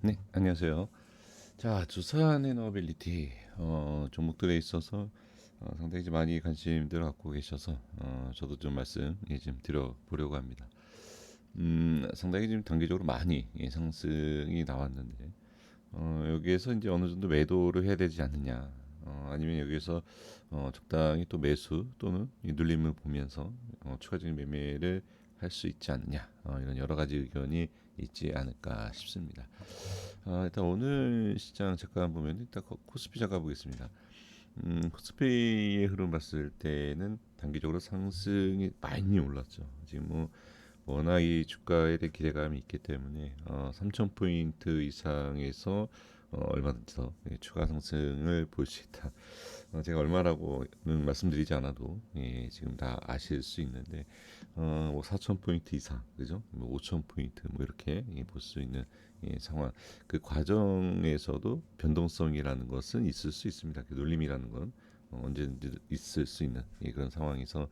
네, 안녕하세요. 자, 두산 에너빌리티 종목들에 있어서 상당히 좀 많이 관심들 갖고 계셔서 저도 좀 말씀 좀 드려보려고 합니다. 상당히 지금 단기적으로 많이 상승이 나왔는데 여기에서 이제 어느 정도 매도를 해야 되지 않느냐, 아니면 여기에서 적당히 또 매수 또는 이 눌림을 보면서 추가적인 매매를 할 수 있지 않느냐, 이런 여러 가지 의견이 있지 않을까 싶습니다. 일단 오늘 시장 잠깐 보면 일단 코스피 잠깐 보겠습니다. 코스피의 흐름 봤을 때는 단기적으로 상승이 많이 올랐죠. 지금 뭐 워낙 이 주가에 대한 기대감이 있기 때문에 3,000포인트 이상에서 얼마든지 더 추가 상승을 볼 수 있다. 제가 얼마라고는 말씀드리지 않아도 지금 다 아실 수 있는데 뭐 4,000포인트 이상, 그죠? 뭐 5,000포인트 뭐 이렇게 볼 수 있는 상황. 그 과정에서도 변동성이라는 것은 있을 수 있습니다. 그 놀림이라는 건 언제든지 있을 수 있는 그런 상황에서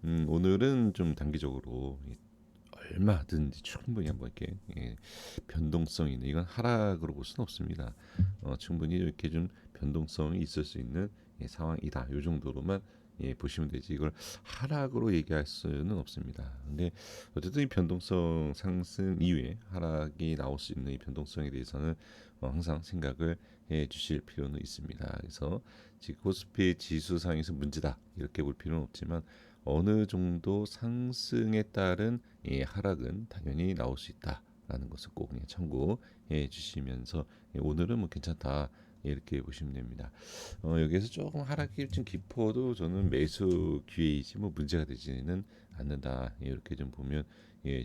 오늘은 좀 단기적으로 얼마든지 충분히 한번 이렇게 변동성이 있는, 이건 하락으로 볼 수는 없습니다. 충분히 이렇게 좀 변동성이 있을 수 있는 상황이다. 이 정도로만 보시면 되지, 이걸 하락으로 얘기할 수는 없습니다. 근데 어쨌든 이 변동성 상승 이후에 하락이 나올 수 있는 이 변동성에 대해서는 항상 생각을 해 주실 필요는 있습니다. 그래서 지금 코스피 지수상에서 문제다 이렇게 볼 필요는 없지만 어느 정도 상승에 따른 하락은 당연히 나올 수 있다라는 것을 꼭 참고해 주시면서 오늘은 뭐 괜찮다 이렇게 보시면 됩니다. 여기에서 조금 하락이 좀 깊어도 저는 매수 기회이지 뭐 문제가 되지는 않는다 이렇게 좀 보면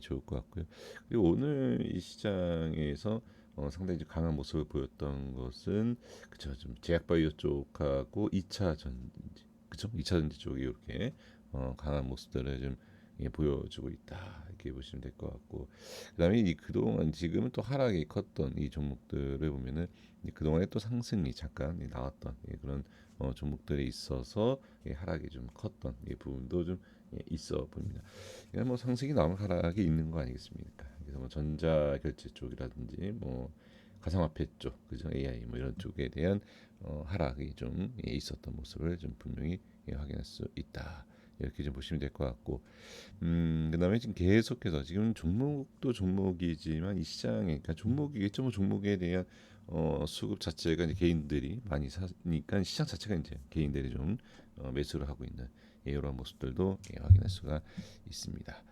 좋을 것 같고요. 그리고 오늘 이 시장에서 상당히 좀 강한 모습을 보였던 것은 그쵸, 좀 제약바이오 쪽하고 2차 전지, 그쵸, 2차 전지 쪽이 이렇게 강한 모습들을 좀 보여주고 있다 이렇게 보시면 될 것 같고, 그다음에 이 그동안 지금은 또 하락이 컸던 이 종목들을 보면은 그동안에 또 상승이 잠깐 나왔던 그런 종목들에 있어서 하락이 좀 컸던 이 부분도 좀 있어 보입니다. 그냥 뭐 상승이 나오면 하락이 있는 거 아니겠습니까? 그래서 뭐 전자결제 쪽이라든지 뭐 가상화폐 쪽, 그죠? AI 뭐 이런 쪽에 대한 하락이 좀 있었던 모습을 좀 분명히 확인할 수 있다. 이렇게 좀 보시면 될 것 같고, 그다음에 지금 계속해서 지금 종목도 종목이지만 이 시장에, 그러니까 종목이겠죠. 뭐 종목에 대한 수급 자체가 이제 개인들이 많이 사니까 시장 자체가 이제 개인들이 좀 매수를 하고 있는 이런 모습들도 확인할 수가 있습니다.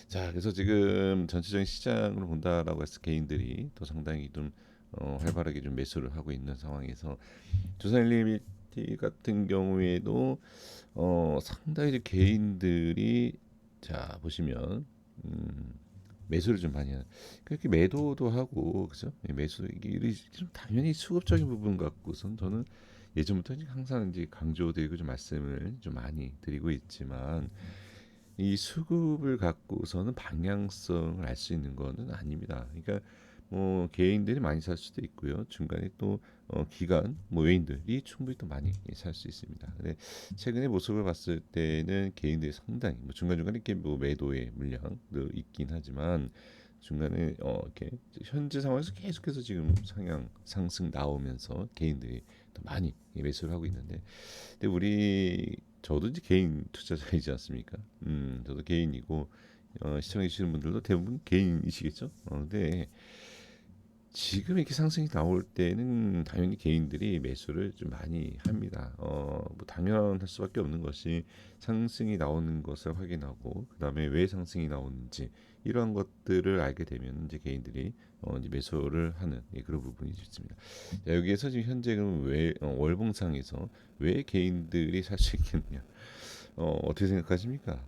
자, 그래서 지금 전체적인 시장으로 본다라고 해서 개인들이 또 상당히 좀 활발하게 좀 매수를 하고 있는 상황에서 두산일리미티 같은 경우에도 상당히 개인들이, 자 보시면 매수를 좀 많이 하는, 그렇게 매도도 하고, 그죠? 매수 이게 좀 당연히 수급적인 부분 갖고선 저는 예전부터 항상 이제 강조드리고 좀 말씀을 좀 많이 드리고 있지만 이 수급을 갖고서는 방향성을 알 수 있는 거는 아닙니다. 그러니까 뭐 개인들이 많이 살 수도 있고요. 중간에 또 기관 뭐 외인들이 충분히 또 많이 살 수 있습니다. 근데 최근의 모습을 봤을 때는 개인들이 상당히 뭐 중간중간에 이렇게 뭐 매도의 물량도 있긴 하지만 중간에 이렇게 현재 상황에서 계속해서 지금 상향 상승 나오면서 개인들이 더 많이 매수를 하고 있는데, 근데 저도 이제 개인 투자자이지 않습니까? 저도 개인이고 시청해 주시는 분들도 대부분 개인이시겠죠? 근데 지금 이렇게 상승이 나올 때는 당연히 개인들이 매수를 좀 많이 합니다. 뭐 당연할 수밖에 없는 것이 상승이 나오는 것을 확인하고 그다음에 왜 상승이 나오는지 이러한 것들을 알게 되면 이제 개인들이 이제 매수를 하는 그런 부분이 있습니다. 자, 여기에서 지금 현재 그럼 왜 월봉상에서 왜 개인들이 살 수 있겠느냐? 어떻게 생각하십니까?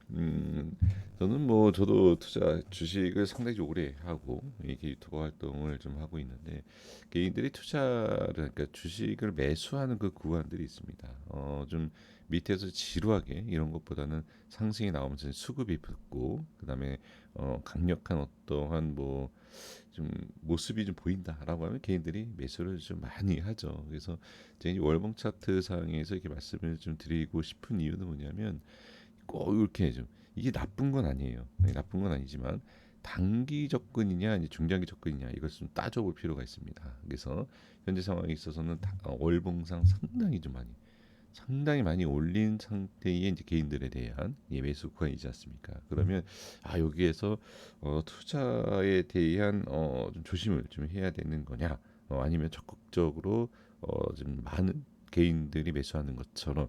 저는 뭐 저도 투자 주식을 상당히 오래 하고 이렇게 유튜버 활동을 좀 하고 있는데 개인들이 투자를, 그러니까 주식을 매수하는 그 구간들이 있습니다. 좀 밑에서 지루하게 이런 것보다는 상승이 나오면서 수급이 붙고 그다음에 강력한 어떠한 뭐 좀 모습이 좀 보인다라고 하면 개인들이 매수를 좀 많이 하죠. 그래서 제가 월봉 차트 상에서 이렇게 말씀을 좀 드리고 싶은 이유는 뭐냐면 꼭 이렇게 좀, 이게 나쁜 건 아니에요. 나쁜 건 아니지만 단기 접근이냐 이제 중장기 접근이냐 이것을 좀 따져볼 필요가 있습니다. 그래서 현재 상황에 있어서는 월봉상 상당히 많이 올린 상태의 이제 개인들에 대한 매수 구간이지 않습니까? 그러면 여기에서 투자에 대한 좀 조심을 좀 해야 되는 거냐? 아니면 적극적으로 좀 많은 개인들이 매수하는 것처럼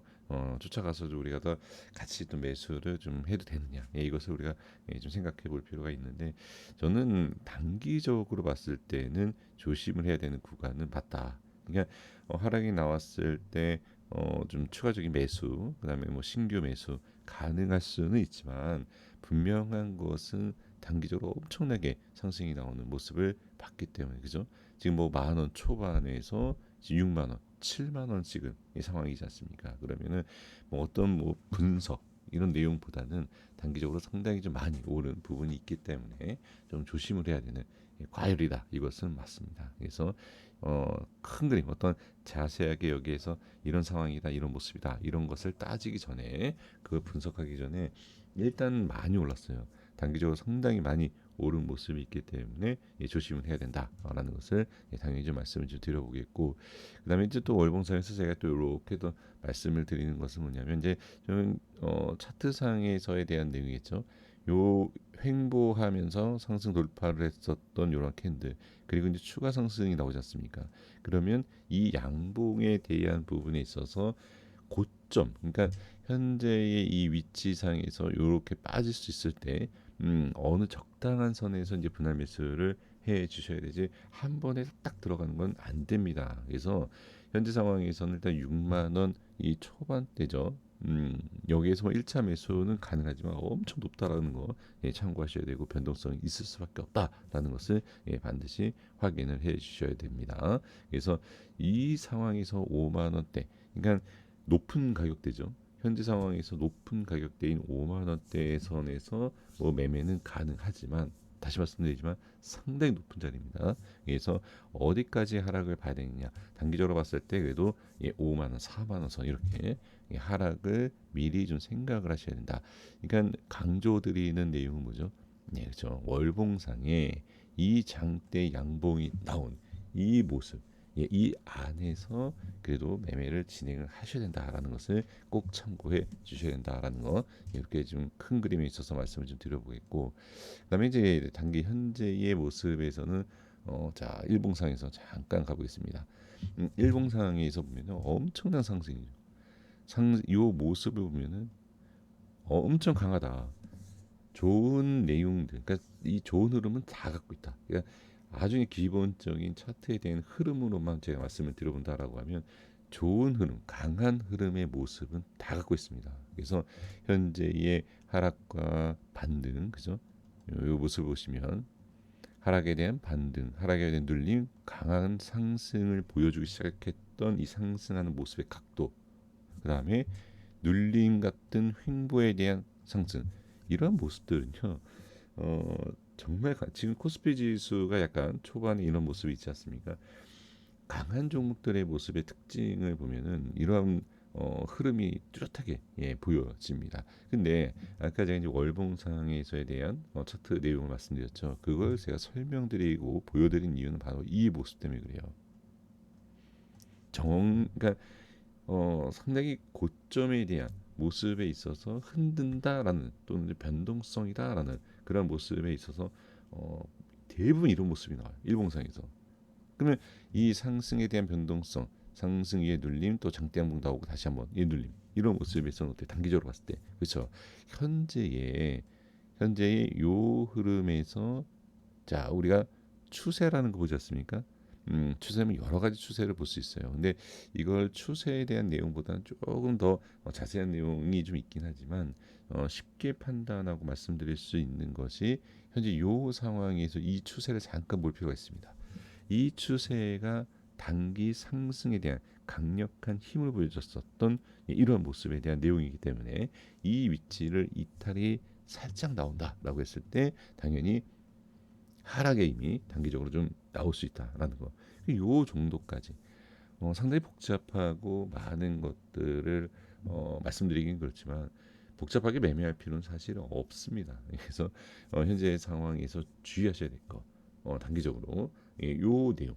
쫓아가서 우리가 더 같이 또 매수를 좀 해도 되느냐? 이것을 우리가 좀 생각해 볼 필요가 있는데 저는 단기적으로 봤을 때는 조심을 해야 되는 구간은 맞다. 그러니까 하락이 나왔을 때 좀 추가적인 매수, 그다음에 뭐 신규 매수 가능할 수는 있지만 분명한 것은 단기적으로 엄청나게 상승이 나오는 모습을 봤기 때문에 그죠? 지금 뭐 만 원 초반에서 6만 원, 7만 원 지금 이 상황이지 않습니까? 그러면은 뭐 어떤 뭐 분석 이런 내용보다는 단기적으로 상당히 좀 많이 오른 부분이 있기 때문에 좀 조심을 해야 되는 과열이다. 이것은 맞습니다. 그래서 큰 그림 어떤 자세하게 여기에서 이런 상황이다 이런 모습이다 이런 것을 따지기 전에 그걸 분석하기 전에 일단 많이 올랐어요. 단기적으로 상당히 많이 오른 모습이 있기 때문에 조심을 해야 된다라는 것을 당연히 좀 말씀을 좀 드려보겠고 그다음에 이제 또 월봉상에서 제가 또 이렇게 또 말씀을 드리는 것은 뭐냐면 이제 좀 차트상에서에 대한 내용이겠죠. 요 횡보하면서 상승 돌파를 했었던 요런 캔들 그리고 이제 추가 상승이 나오지 않습니까? 그러면 이 양봉에 대한 부분에 있어서 고점, 그러니까 현재의 이 위치상에서 이렇게 빠질 수 있을 때, 어느 적당한 선에서 이제 분할 매수를 해 주셔야 되지 한 번에 딱 들어가는 건 안 됩니다. 그래서 현재 상황에서는 일단 6만 원 이 초반대죠. 여기에서 뭐 1차 매수는 가능하지만 엄청 높다라는 거 참고하셔야 되고 변동성이 있을 수밖에 없다라는 것을 반드시 확인을 해 주셔야 됩니다. 그래서 이 상황에서 5만 원대, 그러니까 높은 가격대죠. 현재 상황에서 높은 가격대인 5만 원대 선에서 뭐 매매는 가능하지만 다시 말씀드리지만 상당히 높은 자리입니다. 그래서 어디까지 하락을 봐야 되느냐? 단기적으로 봤을 때 그래도 5만 원, 4만 원 선 이렇게 하락을 미리 좀 생각을 하셔야 된다. 그러니까 강조드리는 내용은 뭐죠? 네, 그렇죠. 월봉상에 이 장대 양봉이 나온 이 모습, 이 안에서 그래도 매매를 진행을 하셔야 된다라는 것을 꼭 참고해 주셔야 된다라는 거 이렇게 좀 큰 그림에 있어서 말씀을 좀 드려보겠고 그다음에 이제 단기 현재의 모습에서는 자 일봉상에서 잠깐 가보겠습니다. 일봉상에서 보면 엄청난 상승이죠. 요 모습을 보면은 엄청 강하다. 좋은 내용들, 그러니까 이 좋은 흐름은 다 갖고 있다. 그러니까 아주 기본적인 차트에 대한 흐름으로만 제가 말씀을 드려본다라고 하면 좋은 흐름, 강한 흐름의 모습은 다 갖고 있습니다. 그래서 현재의 하락과 반등, 그죠? 이 모습을 보시면 하락에 대한 반등, 하락에 대한 눌림, 강한 상승을 보여주기 시작했던 이 상승하는 모습의 각도, 그 다음에 눌림 같은 횡보에 대한 상승, 이런 모습들은요. 어, 정말 지금 코스피 지수가 약간 초반에 이런 모습이 있지 않습니까? 강한 종목들의 모습의 특징을 보면은 이러한 흐름이 뚜렷하게 보여집니다. 근데 아까 제가 이제 월봉상에서에 대한 차트 내용을 말씀드렸죠. 그걸 제가 설명드리고 보여드린 이유는 바로 이 모습 때문에 그래요. 그러니까 상당히 고점에 대한 모습에 있어서 흔든다라는 또는 변동성이다라는 그런 모습에 있어서 어, 대부분 이런 모습이 나와요. 일봉상에서. 그러면 이 상승에 대한 변동성, 상승 위의 눌림, 또 장대양봉 나오고 다시 한번 이 눌림 이런 모습에서는 어때 단기적으로 봤을 때 그렇죠. 현재의 요 흐름에서 자 우리가 추세라는 거 보지 않습니까? 추세는 여러 가지 추세를 볼 수 있어요. 근데 이걸 추세에 대한 내용보다는 조금 더 자세한 내용이 좀 있긴 하지만 쉽게 판단하고 말씀드릴 수 있는 것이 현재 요 상황에서 이 추세를 잠깐 볼 필요가 있습니다. 이 추세가 단기 상승에 대한 강력한 힘을 보여줬었던 이런 모습에 대한 내용이기 때문에 이 위치를 이탈이 살짝 나온다라고 했을 때 당연히 하락의 힘이 단기적으로 좀 나올 수 있다라는 거. 요 정도까지 상당히 복잡하고 많은 것들을 말씀드리긴 그렇지만 복잡하게 매매할 필요는 사실은 없습니다. 그래서 현재 상황에서 주의하셔야 될 거, 단기적으로 요 내용,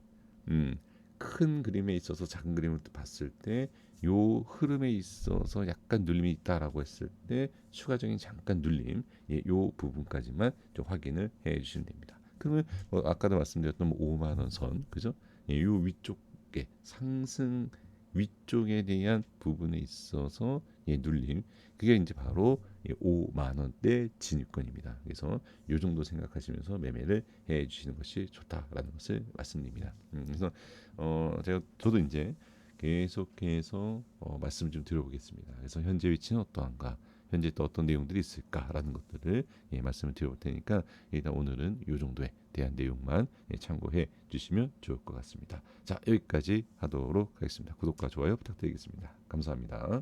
음, 큰 그림에 있어서 작은 그림을 봤을 때 요 흐름에 있어서 약간 눌림이 있다라고 했을 때 추가적인 잠깐 눌림, 요 부분까지만 좀 확인을 해주시면 됩니다. 그러면 아까도 말씀드렸던 5만 원 선, 그죠? 요 위쪽에 상승 위쪽에 대한 부분에 있어서 눌림, 그게 이제 바로 5만 원대 진입권입니다. 그래서 이 정도 생각하시면서 매매를 해 주시는 것이 좋다라는 것을 말씀드립니다. 그래서 저도 이제 계속해서 말씀 좀 드려보겠습니다. 그래서 현재 위치는 어떠한가, 현재 또 어떤 내용들이 있을까라는 것들을 말씀을 드려볼 테니까 일단 오늘은 이 정도에 대한 내용만 참고해 주시면 좋을 것 같습니다. 자, 여기까지 하도록 하겠습니다. 구독과 좋아요 부탁드리겠습니다. 감사합니다.